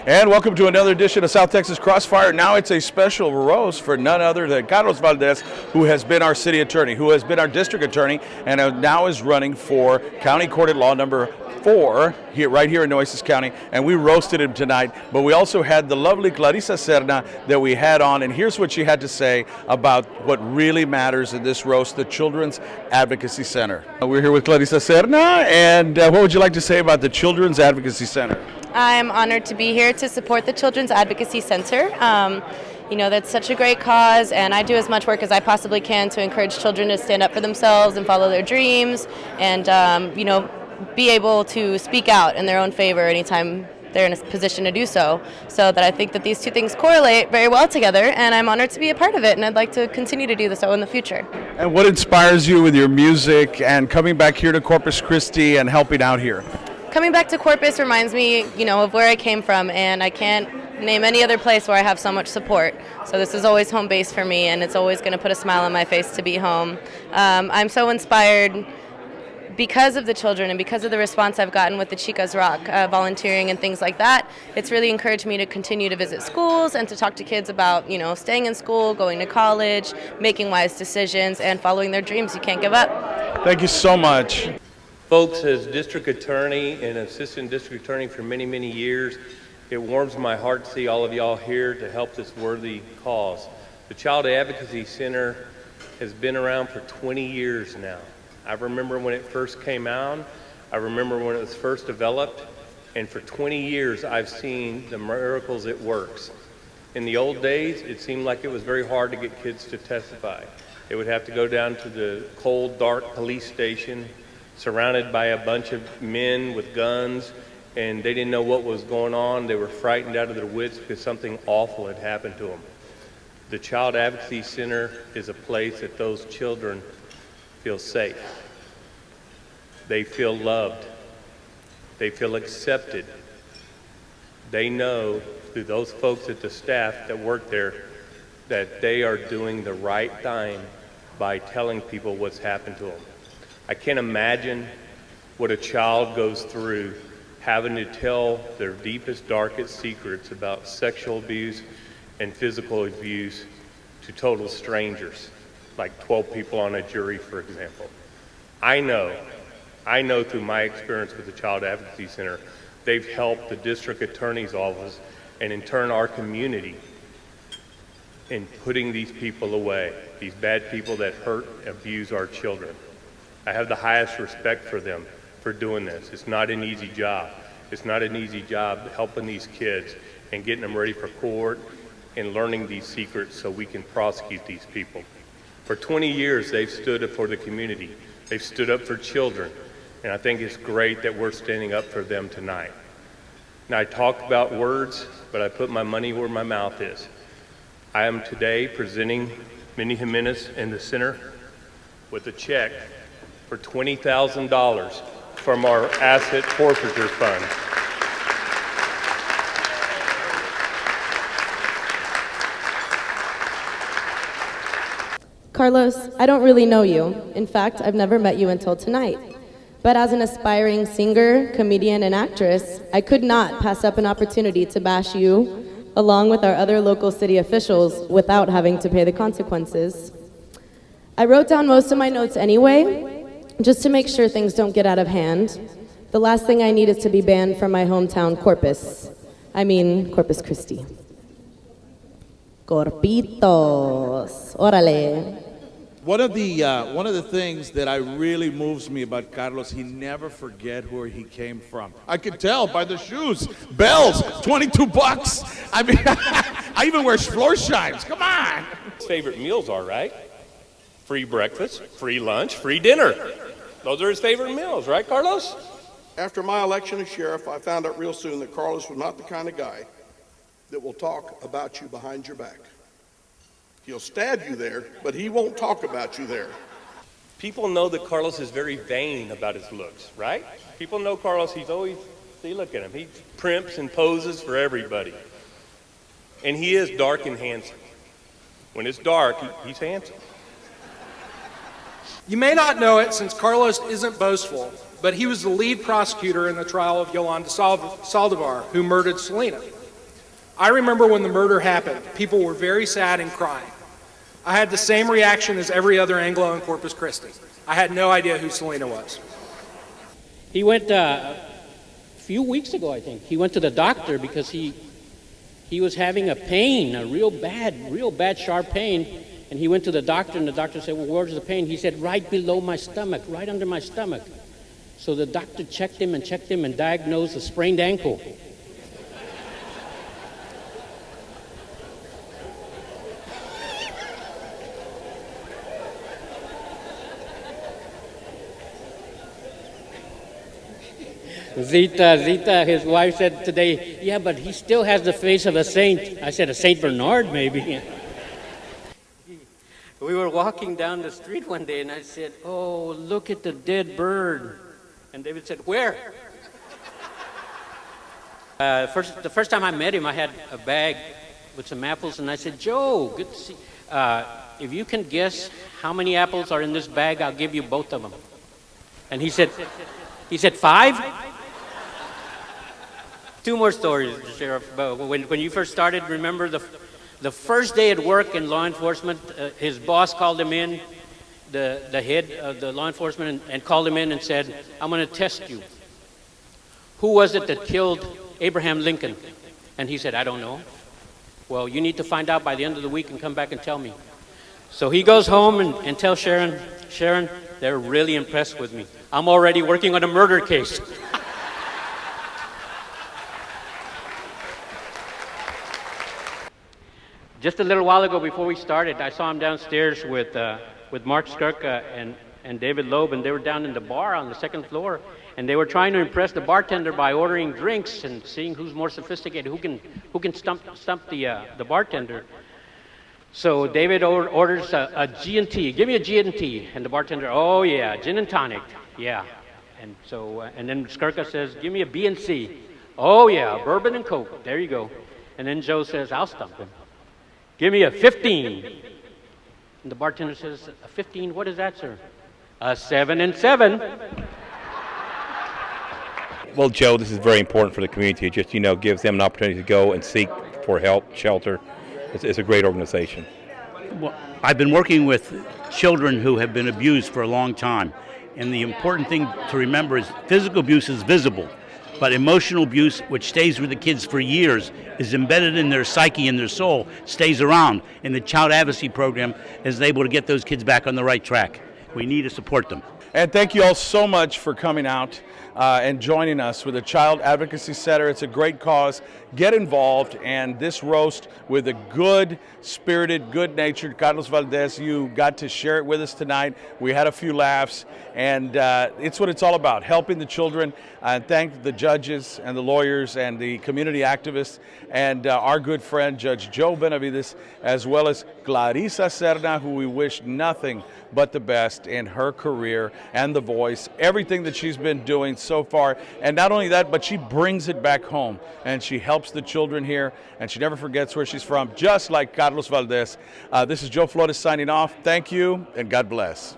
And welcome to another edition of South Texas Crossfire. Now it's a special roast for none other than Carlos Valdez, who has been our city attorney, who has been our district attorney, and now is running for County Court at Law number 4 right here in Nueces County. And we roasted him tonight, but we also had the lovely Clarissa Serna that we had on, and here's what she had to say about what really matters in this roast, the Children's Advocacy Center. We're here with Clarissa Serna, and what would you like to say about the Children's Advocacy Center? I'm honored to be here to support the Children's Advocacy Center. That's such a great cause, and I do as much work as I possibly can to encourage children to stand up for themselves and follow their dreams and, be able to speak out in their own favor anytime they're in a position to do so. So that I think that these two things correlate very well together, and I'm honored to be a part of it, and I'd like to continue to do so in the future. And what inspires you with your music and coming back here to Corpus Christi and helping out here? Coming back to Corpus reminds me, of where I came from, and I can't name any other place where I have so much support. So this is always home base for me, and it's always going to put a smile on my face to be home. I'm so inspired because of the children and because of the response I've gotten with the Chicas Rock, volunteering and things like that. It's really encouraged me to continue to visit schools and to talk to kids about, staying in school, going to college, making wise decisions, and following their dreams. You can't give up. Thank you so much. Folks, as district attorney and assistant district attorney for many, many years, it warms my heart to see all of y'all here to help this worthy cause. The Child Advocacy Center has been around for 20 years now. I remember when it first came out. I remember when it was first developed. And for 20 years, I've seen the miracles it works. In the old days, it seemed like it was very hard to get kids to testify. They would have to go down to the cold, dark police station, surrounded by a bunch of men with guns, and they didn't know what was going on. They were frightened out of their wits because something awful had happened to them. The Child Advocacy Center is a place that those children feel safe. They feel loved. They feel accepted. They know through those folks at the staff that work there that they are doing the right thing by telling people what's happened to them. I can't imagine what a child goes through having to tell their deepest, darkest secrets about sexual abuse and physical abuse to total strangers, like 12 people on a jury, for example. I know through my experience with the Child Advocacy Center, they've helped the district attorney's office and in turn our community in putting these people away, these bad people that hurt, abuse our children. I have the highest respect for them for doing this. It's not an easy job. It's not an easy job helping these kids and getting them ready for court and learning these secrets so we can prosecute these people. For 20 years, they've stood up for the community. They've stood up for children. And I think it's great that we're standing up for them tonight. Now, I talk about words, but I put my money where my mouth is. I am today presenting Minnie Jimenez and the center with a check for $20,000 from our asset forfeiture fund. Carlos, I don't really know you. In fact, I've never met you until tonight. But as an aspiring singer, comedian, and actress, I could not pass up an opportunity to bash you, along with our other local city officials, without having to pay the consequences. I wrote down most of my notes anyway, just to make sure things don't get out of hand. The last thing I need is to be banned from my hometown, Corpus Christi. Corpitos, órale. One of the things that really moves me about Carlos, he never forget where he came from. I could tell by the shoes, bells, $22. I mean, I even wear floor shines. Come on. His favorite meals are, right? Free breakfast, free lunch, free dinner. Those are his favorite meals, right, Carlos? After my election as sheriff, I found out real soon that Carlos was not the kind of guy that will talk about you behind your back. He'll stab you there, but he won't talk about you there. People know that Carlos is very vain about his looks, right? People know Carlos, he's always, see, look at him. He primps and poses for everybody. And he is dark and handsome. When it's dark, he's handsome. You may not know it since Carlos isn't boastful, but he was the lead prosecutor in the trial of Yolanda Saldivar, who murdered Selena. I remember when the murder happened, people were very sad and crying. I had the same reaction as every other Anglo in Corpus Christi. I had no idea who Selena was. He went a few weeks ago, I think. He went to the doctor because he was having a pain, a real bad sharp pain. And he went to the doctor, and the doctor said, well, where's the pain? He said, right below my stomach, right under my stomach. So the doctor checked him and diagnosed a sprained ankle. Zita, his wife said today, yeah, but he still has the face of a saint. I said, a Saint Bernard, maybe. We were walking down the street one day, and I said, oh, look at the dead bird. And David said, where? The first time I met him, I had a bag with some apples, and I said, Joe, good to see. If you can guess how many apples are in this bag, I'll give you both of them. And he said 5? 2 more stories, Sheriff. When you first started, remember the first day at work in law enforcement, his boss called him in, the head of the law enforcement, and called him in and said, I'm going to test you. Who was it that killed Abraham Lincoln? And he said, I don't know. Well, you need to find out by the end of the week and come back and tell me. So he goes home and tells Sharon, they're really impressed with me. I'm already working on a murder case. Just a little while ago before we started, I saw him downstairs with Mark Skirka and David Loeb, and they were down in the bar on the 2nd floor, and they were trying to impress the bartender by ordering drinks and seeing who's more sophisticated, who can stump the bartender. So David orders a G&T. Give me a G&T. And the bartender, oh yeah, gin and tonic. Yeah. And so, and then Skirka says, give me a B&C. Oh yeah, bourbon and Coke. There you go. And then Joe says, I'll stump him. Give me a 15. And the bartender says, a 15, what is that, sir? A 7 and 7. Well, Joe, this is very important for the community. It just, gives them an opportunity to go and seek for help, shelter. It's a great organization. Well, I've been working with children who have been abused for a long time. And the important thing to remember is physical abuse is visible, but emotional abuse, which stays with the kids for years, is embedded in their psyche and their soul, stays around. And the Child Advocacy Program is able to get those kids back on the right track. We need to support them. And thank you all so much for coming out and joining us with the Child Advocacy Center. It's a great cause. Get involved, and this roast with a good-spirited, good-natured Carlos Valdez, you got to share it with us tonight. We had a few laughs, and it's what it's all about, helping the children. Thank the judges and the lawyers and the community activists and our good friend, Judge Joe Benavides, as well as Clarissa Serna, who we wish nothing but the best in her career and The Voice, everything that she's been doing so far. And not only that, but she brings it back home, and she helps the children here, and she never forgets where she's from, just like Carlos Valdez. This is Joe Flores signing off. Thank you, and God bless.